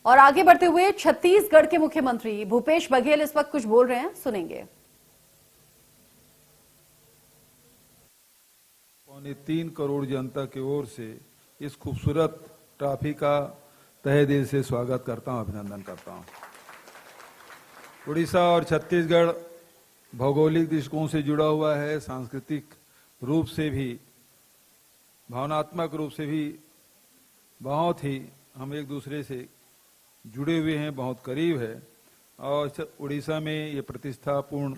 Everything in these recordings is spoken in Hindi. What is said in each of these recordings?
और आगे बढ़ते हुए छत्तीसगढ़ के मुख्यमंत्री भूपेश बघेल इस वक्त कुछ बोल रहे हैं, सुनेंगे। 3 करोड़ जनता की ओर से इस खूबसूरत ट्रॉफी का तहे दिल से स्वागत करता हूं, अभिनंदन करता हूं। उड़ीसा और छत्तीसगढ़ भौगोलिक दृष्टिकोण से जुड़ा हुआ है, सांस्कृतिक रूप से भी, भावनात्मक रूप से भी बहुत ही हम एक दूसरे से जुड़े हुए हैं, बहुत करीब है। और उड़ीसा में ये प्रतिष्ठापूर्ण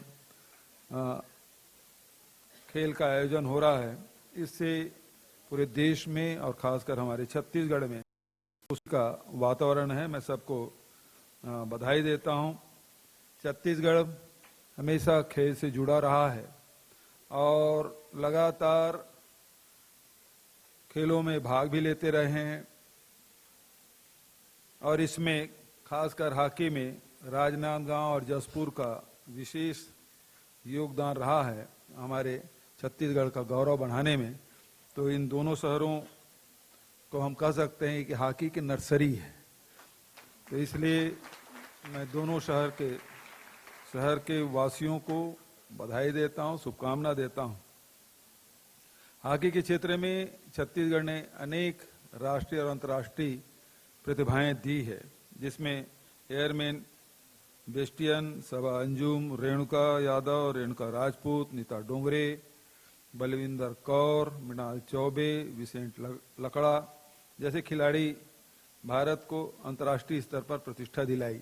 खेल का आयोजन हो रहा है। इससे पूरे देश में और खासकर हमारे छत्तीसगढ़ में उसका वातावरण है। मैं सबको बधाई देता हूं। छत्तीसगढ़ हमेशा खेल से जुड़ा रहा है और लगातार खेलों में भाग भी लेते रहे हैं और इसमें खासकर हॉकी में राजनांदगांव और जसपुर का विशेष योगदान रहा है हमारे छत्तीसगढ़ का गौरव बढ़ाने में। तो इन दोनों शहरों को हम कह सकते हैं कि हॉकी की नर्सरी है। तो इसलिए मैं दोनों शहर के वासियों को बधाई देता हूं, शुभकामना देता हूं। हॉकी के क्षेत्र में छत्तीसगढ़ ने अनेक राष्ट्रीय और अंतर्राष्ट्रीय प्रतिभाएं दी है, जिसमें एयरमैन बेस्टियन, सबा अंजुम, रेणुका यादव, रेणुका राजपूत, नीता डोंगरे, बलविंदर कौर, मृणाल चौबे, विसेंट लकड़ा जैसे खिलाड़ी भारत को अंतर्राष्ट्रीय स्तर पर प्रतिष्ठा दिलाई।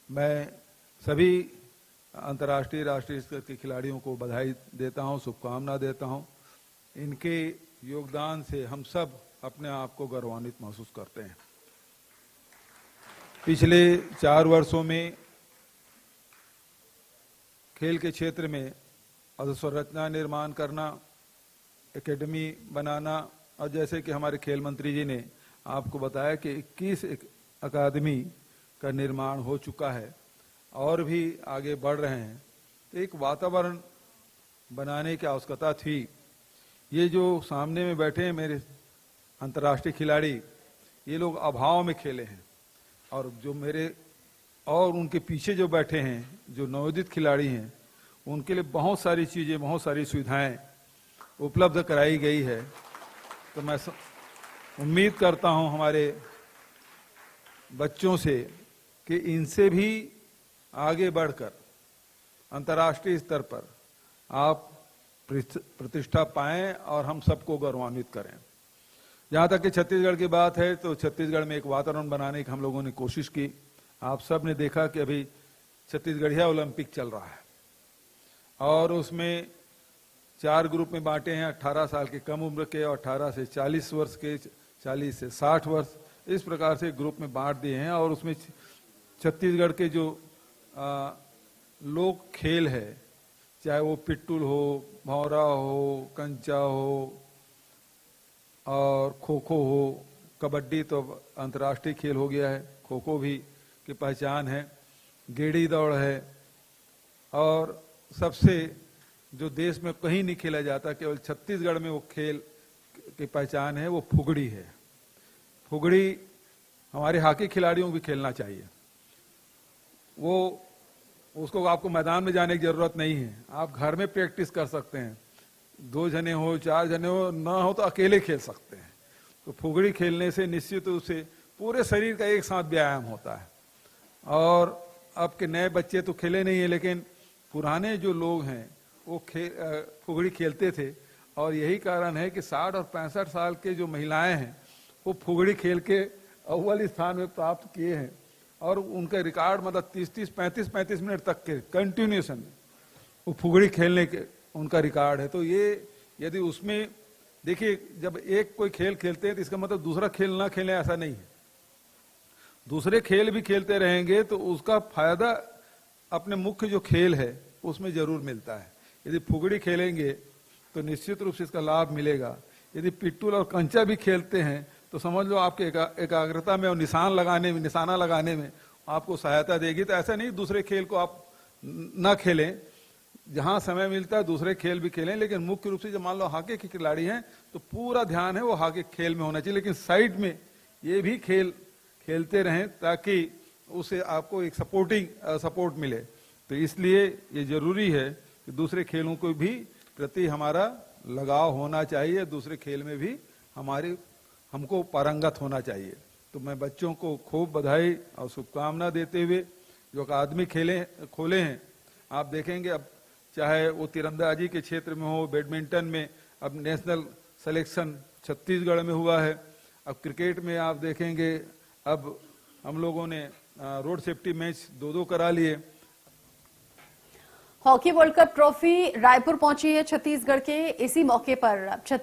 मैं सभी अंतर्राष्ट्रीय राष्ट्रीय स्तर के खिलाड़ियों को बधाई देता हूं, शुभकामना देता हूं। इनके योगदान से हम सब अपने आप को गौरवान्वित महसूस करते हैं। पिछले 4 वर्षों में खेल के क्षेत्र में अधोसंरचना निर्माण करना, एकेडमी बनाना, और जैसे कि हमारे खेल मंत्री जी ने आपको बताया कि 21 अकादमी का निर्माण हो चुका है और भी आगे बढ़ रहे हैं। तो एक वातावरण बनाने की आवश्यकता थी। ये जो सामने में बैठे हैं मेरे अंतर्राष्ट्रीय खिलाड़ी, ये लोग अभाव में खेले हैं, और जो मेरे और उनके पीछे जो बैठे हैं जो नवोदित खिलाड़ी हैं, उनके लिए बहुत सारी चीजें, बहुत सारी सुविधाएं उपलब्ध कराई गई है। तो मैं उम्मीद करता हूं हमारे बच्चों से कि इनसे भी आगे बढ़कर अंतर्राष्ट्रीय स्तर पर आप प्रतिष्ठा पाएं और हम सबको गौरवान्वित करें। जहां तक कि छत्तीसगढ़ की बात है, तो छत्तीसगढ़ में एक वातावरण बनाने की हम लोगों ने कोशिश की। आप सब ने देखा कि अभी छत्तीसगढ़िया ओलंपिक चल रहा है और उसमें 4 ग्रुप में बांटे हैं, 18 साल के कम उम्र के और 18 से 40 वर्ष के, 40 से 60 वर्ष, इस प्रकार से ग्रुप में बांट दिए हैं। और उसमें छत्तीसगढ़ के जो लोक खेल है, चाहे वो पिट्टूल हो, भौरा हो, कंचा हो और खो खो हो, कबड्डी तो अंतर्राष्ट्रीय खेल हो गया है, खो खो भी की पहचान है, गेड़ी दौड़ है, और सबसे जो देश में कहीं नहीं खेला जाता, केवल छत्तीसगढ़ में वो खेल की पहचान है, वो फुगड़ी है। फुगड़ी हमारे हॉकी खिलाड़ियों को भी खेलना चाहिए। वो उसको आपको मैदान में जाने की जरूरत नहीं है, आप घर में प्रैक्टिस कर सकते हैं। 2 जने हो, 4 जने हो, ना हो तो अकेले खेल सकते हैं। तो फुगड़ी खेलने से निश्चित रूप से पूरे शरीर का एक साथ व्यायाम होता है। और अब के नए बच्चे तो खेले नहीं है, लेकिन पुराने जो लोग हैं वो फुगड़ी खेलते थे। और यही कारण है कि 60 और 65 साल के जो महिलाएं हैं वो फुगड़ी खेल के अव्वल स्थान में प्राप्त किए हैं। और उनका रिकॉर्ड मतलब 30-30, 35-35 मिनट तक के कंटिन्यूएशन वो फुगड़ी खेलने के उनका रिकॉर्ड है। तो ये यदि उसमें देखिए, जब एक कोई खेल खेलते हैं तो इसका मतलब दूसरा खेल ना खेलें ऐसा नहीं है। दूसरे खेल भी खेलते रहेंगे तो उसका फायदा अपने मुख्य जो खेल है उसमें जरूर मिलता है। यदि फुगड़ी खेलेंगे तो निश्चित रूप से इसका लाभ मिलेगा। यदि पिट्टूल और कंचा भी खेलते हैं तो समझ लो आपके एकाग्रता में और निशाना लगाने में आपको सहायता देगी। तो ऐसा नहीं दूसरे खेल को आप ना खेलें, जहां समय मिलता है दूसरे खेल भी खेलें, लेकिन मुख्य रूप से जब मान लो हॉकी के खिलाड़ी हैं तो पूरा ध्यान है वो हॉकी खेल में होना चाहिए। लेकिन साइड में ये भी खेल खेलते रहें ताकि उसे आपको एक सपोर्ट मिले। तो इसलिए ये जरूरी है कि दूसरे खेलों को भी प्रति हमारा लगाव होना चाहिए, दूसरे खेल में भी हमको पारंगत होना चाहिए। तो मैं बच्चों को खूब बधाई और शुभकामना देते हुए जो अकादमी खोले हैं, आप देखेंगे अब चाहे वो तीरंदाजी के क्षेत्र में हो, बैडमिंटन में अब नेशनल सिलेक्शन छत्तीसगढ़ में हुआ है। अब क्रिकेट में आप देखेंगे अब हम लोगों ने रोड सेफ्टी मैच 2-2 करा लिए। Hockey world cup trophy Raipur पहुंची है छत्तीसगढ़ के। इसी मौके पर छत्तीसगढ़